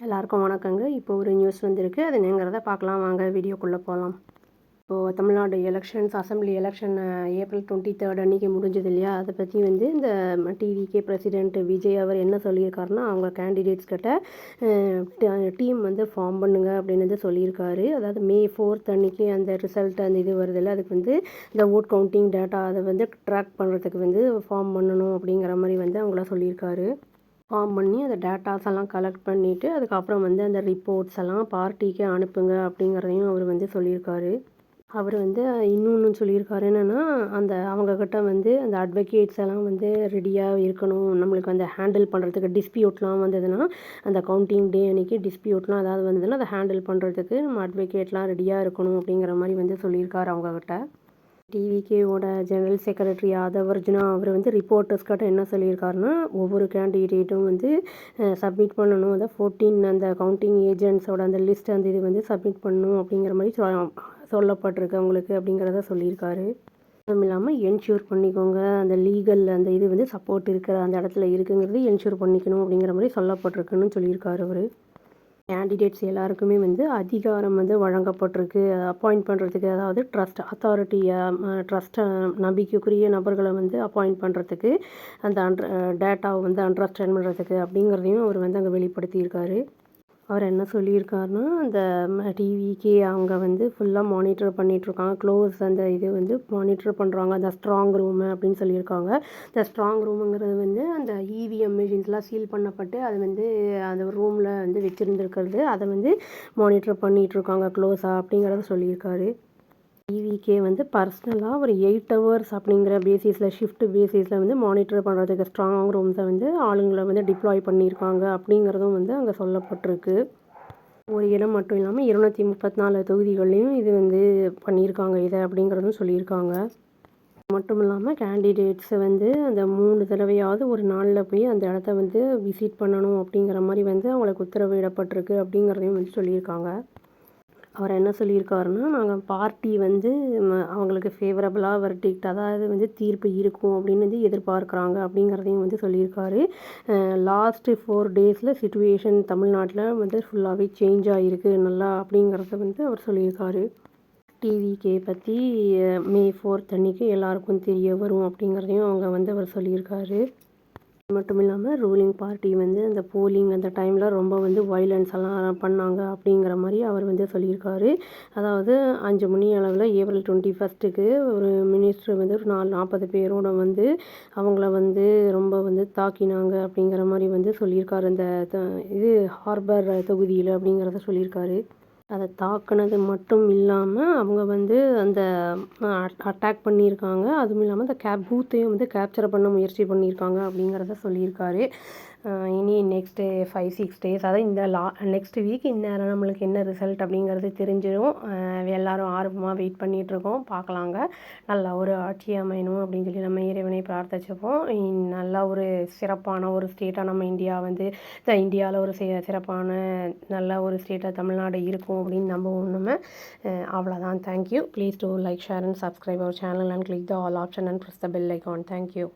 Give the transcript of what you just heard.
எல்லாருக்கும் வணக்கங்க. இப்போ ஒரு நியூஸ் வந்திருக்கு. அது என்னங்கிறத பார்க்கலாம் வாங்க வீடியோக்குள்ளே போகலாம். இப்போது Tamil Nadu elections assembly election April 23 அன்றைக்கி முடிஞ்சது இல்லையா? அதை பற்றி வந்து இந்த டிவிகே பிரசிடென்ட் விஜய் அவர் என்ன சொல்லியிருக்காருன்னா, அவங்க கேண்டிடேட்ஸ் கிட்ட டீம் வந்து ஃபார்ம் பண்ணுங்க அப்படின்னு வந்து சொல்லியிருக்காரு. அதாவது May 4 அன்றைக்கி அந்த ரிசல்ட் அந்த இது வருதில்ல, அதுக்கு வந்து இந்த ஓட் கவுண்டிங் டேட்டா அதை வந்து ட்ராக் பண்ணுறதுக்கு வந்து ஃபார்ம் பண்ணணும் அப்படிங்கிற மாதிரி வந்து அவங்கள சொல்லியிருக்காரு. ஃபார்ம் பண்ணி அந்த டேட்டாஸ் எல்லாம் கலெக்ட் பண்ணிவிட்டு அதுக்கப்புறம் வந்து அந்த ரிப்போர்ட்ஸ் எல்லாம் பார்ட்டிக்கு அனுப்புங்க அப்படிங்கிறதையும் அவர் வந்து சொல்லியிருக்காரு. அவர் வந்து இன்னொன்று சொல்லியிருக்காரு என்னென்னா, அந்த அவங்கக்கிட்ட வந்து அந்த அட்வொகேட்ஸ் எல்லாம் வந்து ரெடியாக இருக்கணும். நம்மளுக்கு அந்த ஹேண்டில் பண்ணுறதுக்கு டிஸ்பியூட்லாம் வந்ததுன்னா, அந்த கவுண்டிங் டே அன்றைக்கி டிஸ்பியூட்லாம் ஏதாவது வந்ததுன்னா அதை ஹேண்டில் பண்ணுறதுக்கு நம்ம அட்வொகேட்லாம் ரெடியாக இருக்கணும் அப்படிங்கிற மாதிரி வந்து சொல்லியிருக்காரு அவங்கக்கிட்ட. டிவிகேவோட ஜெனரல் செக்ரட்டரி ஆதவர்ஜுனா அவர் வந்து ரிப்போர்ட்டர்ஸ்கிட்ட என்ன சொல்லியிருக்காருன்னா, ஒவ்வொரு கேண்டிடேட்டும் வந்து சப்மிட் பண்ணணும். அதை 14 அந்த கவுண்டிங் ஏஜென்ட்ஸோட அந்த லிஸ்ட் அந்த இது வந்து சப்மிட் பண்ணணும் அப்படிங்கிற மாதிரி சொல்லப்பட்டிருக்கு அவங்களுக்கு அப்படிங்கிறத சொல்லியிருக்காரு. அதுவும் இல்லாமல் என்ஷூர் பண்ணிக்கோங்க, அந்த லீகல் அந்த இது வந்து சப்போர்ட் இருக்கிற அந்த இடத்துல இருக்குங்கிறது என்ஷூர் பண்ணிக்கணும் அப்படிங்கிற மாதிரி சொல்லப்பட்டிருக்குன்னு சொல்லியிருக்காரு அவர். கேண்டிடேட்ஸ் எல்லாருக்குமே வந்து அதிகாரம் வந்து வழங்கப்பட்டிருக்கு அப்பாயிண்ட் பண்ணுறதுக்கு, அதாவது ட்ரஸ்ட்டை நம்பிக்கைக்குரிய நபர்களை வந்து அப்பாயிண்ட் பண்ணுறதுக்கு, அந்த டேட்டாவை வந்து அண்டர்ஸ்டாண்ட் பண்ணுறதுக்கு அப்படிங்கிறதையும் அவர் வந்து அங்கே வெளிப்படுத்தியிருக்காரு. அவர் என்ன சொல்லியிருக்காருன்னா, அந்த டிவிக்கே அவங்க வந்து ஃபுல்லாக மானிட்டர் பண்ணிகிட்ருக்காங்க. க்ளோஸ் அந்த இது வந்து மானிட்டர் பண்ணுறாங்க. அந்த ஸ்ட்ராங் ரூமு அப்படின்னு சொல்லியிருக்காங்க. இந்த ஸ்ட்ராங் ரூமுங்கிறது வந்து அந்த இவிஎம் மிஷின்ஸ்லாம் சீல் பண்ணப்பட்டு அது வந்து அந்த ரூமில் வந்து வச்சுருந்துருக்கிறது, அதை வந்து மானிட்டர் பண்ணிகிட்ருக்காங்க க்ளோஸாக அப்படிங்கிறத சொல்லியிருக்காரு. டிவிகே வந்து பர்சனலாக ஒரு 8 ஹவர்ஸ் அப்படிங்கிற பேசிஸில் ஷிஃப்ட் பேசிஸில் வந்து மானிட்டர் பண்ணுறதுக்கு ஸ்ட்ராங் ரூம்ஸை வந்து ஆளுங்களை வந்து டிப்ளாய் பண்ணியிருக்காங்க அப்படிங்கிறதும் வந்து அங்கே சொல்லப்பட்டிருக்கு. ஒரு இடம் மட்டும் இல்லாமல் 234 தொகுதிகள்லையும் இது வந்து பண்ணியிருக்காங்க இதை அப்படிங்கிறதும் சொல்லியிருக்காங்க. மட்டும் இல்லாமல் கேண்டிடேட்ஸை வந்து அந்த 3 தடவையாவது ஒரு நாளில் போய் அந்த இடத்த வந்து விசிட் பண்ணணும் அப்படிங்கிற மாதிரி வந்து அவங்களுக்கு உத்தரவிடப்பட்டிருக்கு அப்படிங்கிறதையும் வந்து சொல்லியிருக்காங்க. அவர் என்ன சொல்லியிருக்காருன்னா, நாங்கள் பார்ட்டி வந்து அவங்களுக்கு ஃபேவரபுளாக வெர்டிக்ட் அதாவது வந்து தீர்ப்பு இருக்கும் அப்படின்னு வந்து எதிர்பார்க்குறாங்க அப்படிங்கிறதையும் வந்து சொல்லியிருக்காரு. லாஸ்ட்டு 4 டேஸில் சிச்சுவேஷன் தமிழ்நாட்டில் வந்து ஃபுல்லாகவே சேஞ்ச் ஆகிருக்கு நல்லா அப்படிங்கிறத வந்து அவர் சொல்லியிருக்காரு. டிவிகே பற்றி May 4 அன்றைக்கி எல்லாருக்கும் தெரிய வரும் அப்படிங்கிறதையும் அவங்க வந்து அவர் சொல்லியிருக்காரு. மட்டும் இல்லாமல் ரூலிங் பார்ட்டி வந்து அந்த போலிங் அந்த டைமில் ரொம்ப வந்து வயலன்ஸ் எல்லாம் பண்ணாங்க அப்படிங்கிற மாதிரி அவர் வந்து சொல்லியிருக்காரு. அதாவது 5 மணி அளவில் ஏப்ரல் 21க்கு ஒரு மினிஸ்டர் வந்து ஒரு 40 பேரோட வந்து அவங்கள வந்து ரொம்ப வந்து தாக்கினாங்க அப்படிங்கிற மாதிரி வந்து சொல்லியிருக்காரு. அந்த இது ஹார்பர் தொகுதியில் அப்படிங்கிறத சொல்லியிருக்காரு. அதை தாக்குனது மட்டும் இல்லாமல் அவங்க வந்து அந்த அட்டாக் பண்ணியிருக்காங்க. அதுவும் இல்லாமல் அந்த பூத்தையும் வந்து கேப்சர் பண்ண முயற்சி பண்ணியிருக்காங்க அப்படிங்கிறத சொல்லியிருக்காரு. இனி நெக்ஸ்ட்டு 5-6 டேஸ் அதாவது இந்த நெக்ஸ்ட் வீக் இந்நேரம் நம்மளுக்கு என்ன ரிசல்ட் அப்படிங்கிறது தெரிஞ்சிடும். எல்லோரும் ஆர்வமாக வெயிட் பண்ணிகிட்ருக்கோம். பார்க்கலாங்க. நல்ல ஒரு ஆட்சி அமையணும் அப்படின்னு சொல்லி நம்ம இறைவனை பிரார்த்திச்சுப்போம். நல்ல ஒரு சிறப்பான ஒரு ஸ்டேட்டாக நம்ம இந்தியா வந்து இந்தியாவில் ஒரு சிறப்பான நல்ல ஒரு ஸ்டேட்டாக தமிழ்நாடு இருக்கும் அப்படின்னு நம்புவோம் நம்ம. அவ்வளோதான். Thank you. Please do like, share and subscribe our channel and click the all option and press the bell icon. Thank you.